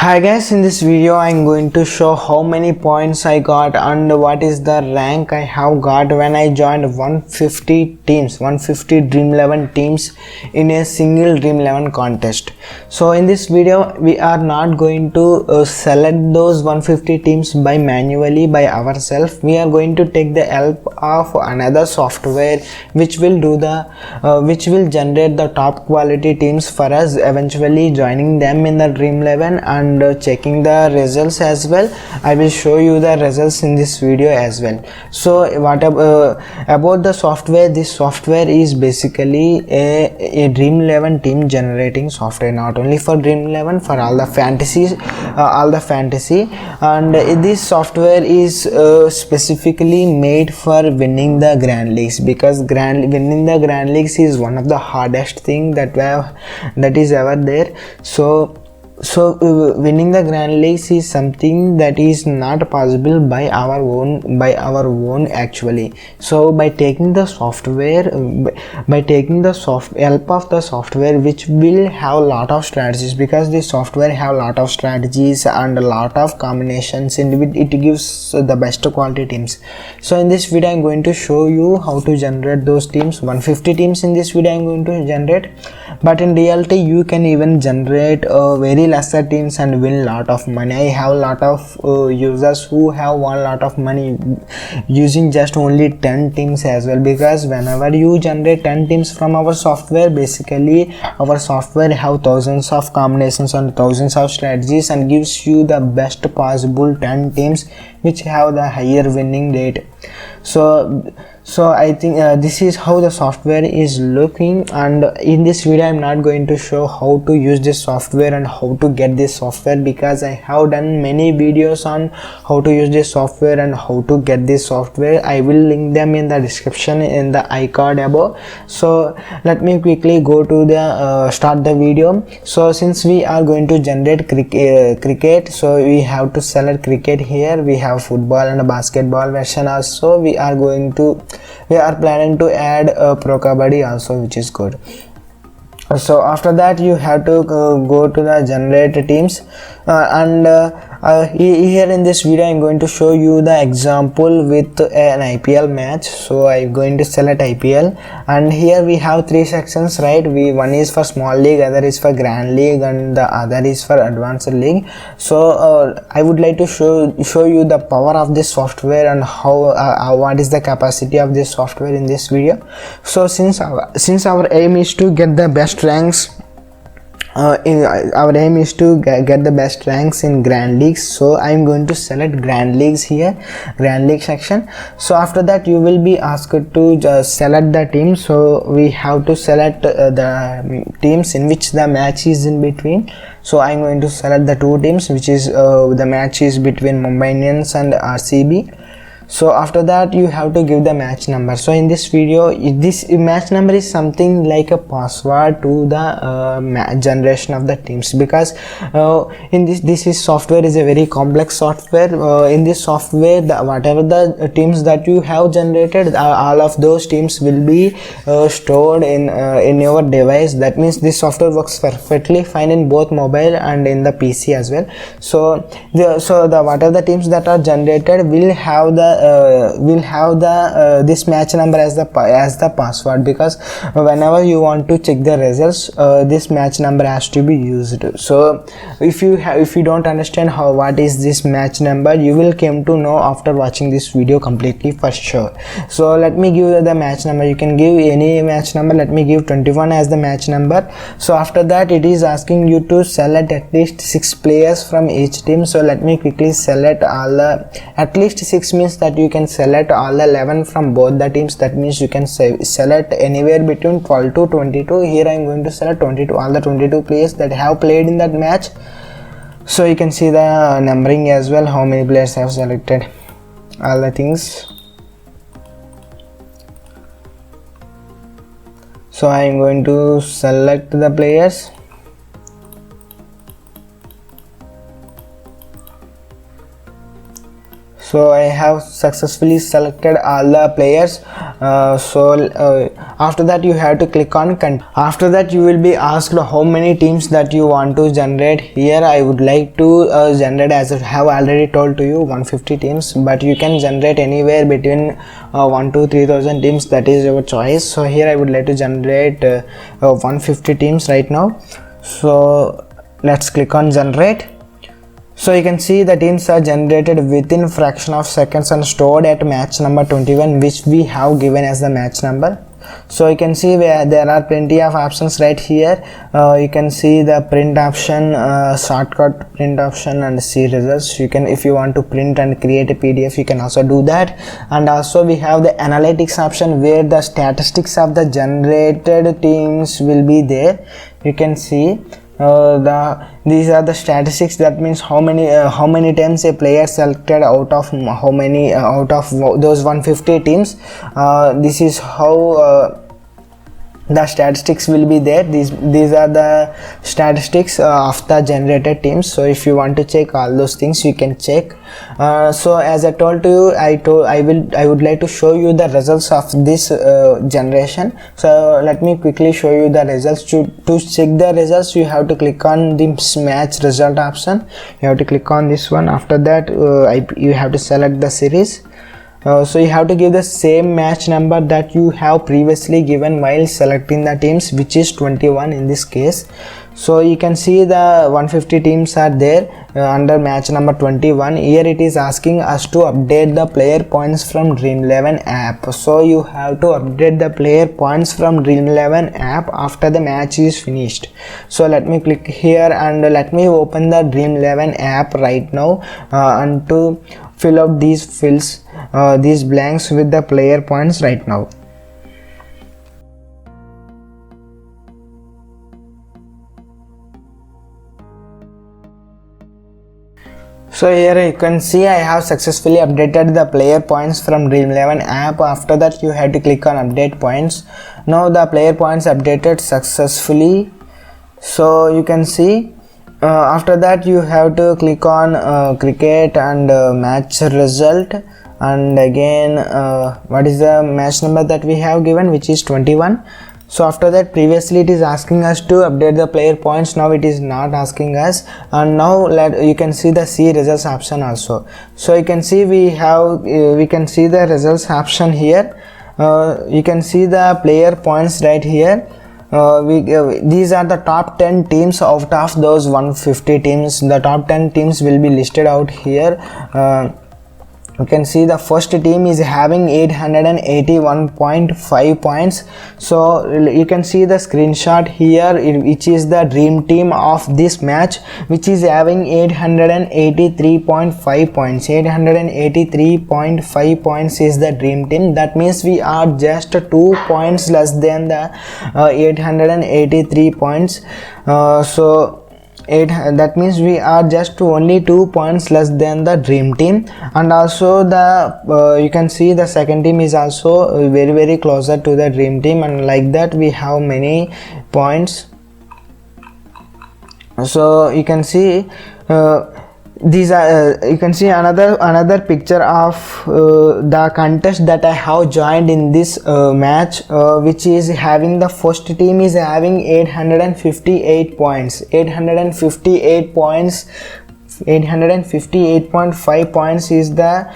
Hi guys, in this video I'm going to show how many points I got and what is the rank I have got when I joined 150 teams, 150 Dream 11 teams in a single Dream 11 contest. So in this video we are not going to select those 150 teams by manually by ourselves. We are going to take the help of another software which will do the which will generate the top quality teams for us, eventually joining them in the Dream 11 and checking the results as well. I will show you the results in this video as well. So what about the software? This software is basically a Dream 11 team generating software, not only for Dream 11, for all the fantasies, and this software is specifically made for winning the Grand Leagues, because winning the Grand Leagues is one of the hardest thing that is ever there. So winning the Grand Leagues is something that is not possible by our own actually. So by taking the software, help of the software, which will have a lot of strategies, because the software have a lot of strategies and a lot of combinations, and it gives the best quality teams. So in this video I'm going to show you how to generate those teams. 150 teams in this video I'm going to generate, but in reality you can even generate very lesser teams and win lot of money. I have a lot of users who have won a lot of money using just only 10 teams as well, because whenever you generate 10 teams from our software, basically our software have thousands of combinations and thousands of strategies and gives you the best possible 10 teams which have the higher winning rate. So I think this is how the software is looking, and in this video I'm not going to show how to use this software and how to get this software, because I have done many videos on how to use this software and how to get this software. I will link them in the description in the iCard above. So let me quickly go to the start the video. So since we are going to generate cricket, so we have to select cricket. Here we have football and basketball version also. We are planning to add a Pro Kabaddi also, which is good. So after that you have to go to the generate teams, here in this video I'm going to show you the example with an IPL match. So I'm going to select IPL, and here we have three sections, right? One is for small league, other is for Grand League, and the other is for advanced league. So I would like to show you the power of this software and how what is the capacity of this software in this video. So since our aim is to get the best ranks, our aim is to get the best ranks in Grand Leagues, so I'm going to select Grand Leagues here, Grand League section. So after that you will be asked to just select the team. So we have to select the teams in which the match is in between. So I'm going to select the two teams which is the match is between Mumbai Indians and RCB. So after that you have to give the match number. So in this video, this match number is something like a password to the generation of the teams, because in this software is a very complex software. In this software, whatever the teams that you have generated, all of those teams will be stored in your device. That means this software works perfectly fine in both mobile and in the PC as well. So whatever the teams that are generated will have this match number as the password, because whenever you want to check the results, this match number has to be used. So if you don't understand what is this match number, you will come to know after watching this video completely for sure. So let me give the match number. You can give any match number. Let me give 21 as the match number. So after that it is asking you to select at least 6 players from each team. So let me quickly select all at least 6 means that you can select all 11 from both the teams. That means you can select anywhere between 12 to 22. Here I am going to select 22, all the 22 players that have played in that match. So you can see the numbering as well, how many players have selected, all the things. So I am going to select the players. So I have successfully selected all the players, After that you have to click on after that you will be asked how many teams that you want to generate. Here I would like to generate, as I have already told to you, 150 teams, but you can generate anywhere between 1 to 3000 teams, that is your choice. So here I would like to generate 150 teams right now. So let's click on generate. So you can see the teams are generated within fraction of seconds and stored at match number 21, which we have given as the match number. So you can see where there are plenty of options right here. You can see the print option, shortcut print option, and see results. You can, if you want to print and create a PDF, you can also do that. And also we have the analytics option, where the statistics of the generated teams will be there. You can see these are the statistics. That means how many times a player selected out of how many out of those 150 teams. This is how the statistics will be there. These are the statistics of the generated teams. So if you want to check all those things, you can check. So as I told to you, I would like to show you the results of this generation. So let me quickly show you the results. To check the results, you have to click on the match result option. You have to click on this one. After that you have to select the series. So you have to give the same match number that you have previously given while selecting the teams, which is 21 in this case. So you can see the 150 teams are there under match number 21. Here it is asking us to update the player points from Dream11 app. So you have to update the player points from Dream11 app after the match is finished. So let me click here and let me open the Dream11 app right now and to fill out these fields, these blanks with the player points right now. So here you can see I have successfully updated the player points from Dream11 app. After that you have to click on update points. Now the player points updated successfully. So you can see after that you have to click on cricket and match result, and again what is the match number that we have given, which is 21. So after that, previously it is asking us to update the player points. Now it is not asking us, and now you can see the see results option also. So you can see we can see the results option here. You can see the player points right here. These are the top 10 teams out of those 150 teams. The top 10 teams will be listed out here. You can see the first team is having 881.5 points. So you can see the screenshot here, which is the dream team of this match, which is having 883.5 points. 883.5 points is the dream team. That means we are just 2 points less than the 883 points. That means we are just only 2 points less than the dream team. And also the you can see the second team is also very closer to the dream team, and like that we have many points. So you can see these are you can see another picture of the contest that I have joined in this match, which is having the first team is having 858 points. 858.5 points is the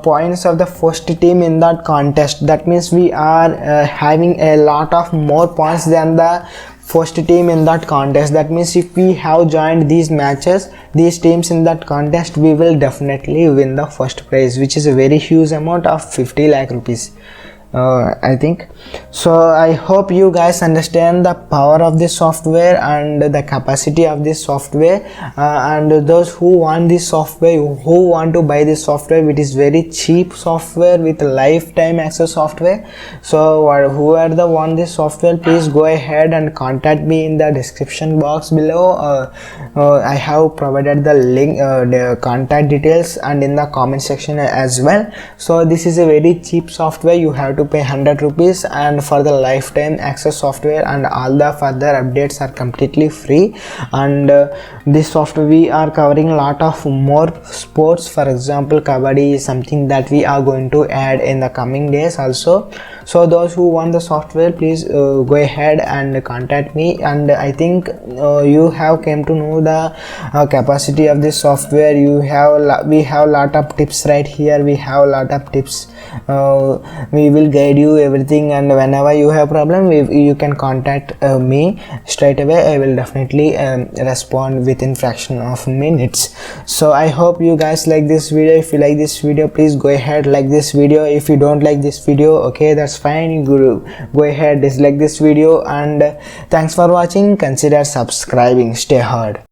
points of the first team in that contest. That means we are having a lot of more points than the first team in that contest. That means if we have joined these matches, these teams in that contest, we will definitely win the first prize, which is a very huge amount of 50 lakh rupees. I think so. I hope you guys understand the power of this software and the capacity of this software, and those who want this software, who want to buy this software, it is very cheap software with lifetime access software. So whoever want this software, please go ahead and contact me in the description box below. I have provided the link, the contact details, and in the comment section as well. So this is a very cheap software. You have to pay 100 rupees, and for the lifetime access software, and all the further updates are completely free. And this software we are covering a lot of more sports. For example, kabaddi is something that we are going to add in the coming days also. So those who want the software, please go ahead and contact me. And I think you have came to know the capacity of this software. We have lot of tips right here. We have a lot of tips. We will guide you everything, and whenever you have problem, you can contact me straight away. I will definitely respond within fraction of minutes. So I hope you guys like this video. If you like this video, please go ahead like this video. If you don't like this video, okay, that's fine, you go ahead dislike this video. And thanks for watching. Consider subscribing. Stay hard.